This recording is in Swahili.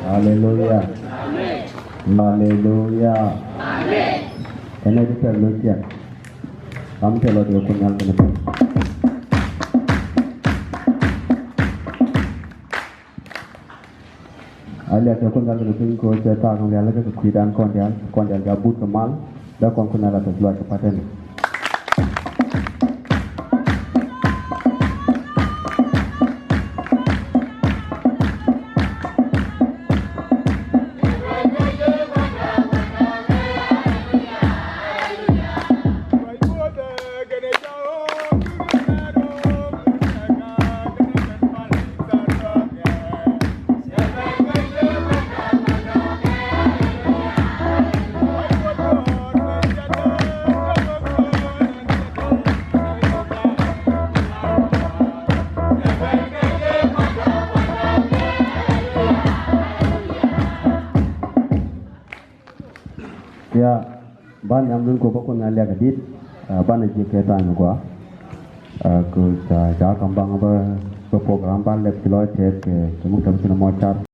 Hallelujah. Hallelujah. Amen. Ene kita lucia. Kami telo dia kunyal kene. Ali ada kunyal kene ko cerita kang dia lagi kekidan kondian gabut kemal dah kon kunyal atas luar kepaten. Ya, ban yang belum kau pun naliak edit, ban aja kita anu gua, ku jah kambang apa program ban lep kilo cek, cuma kita bisa mau car.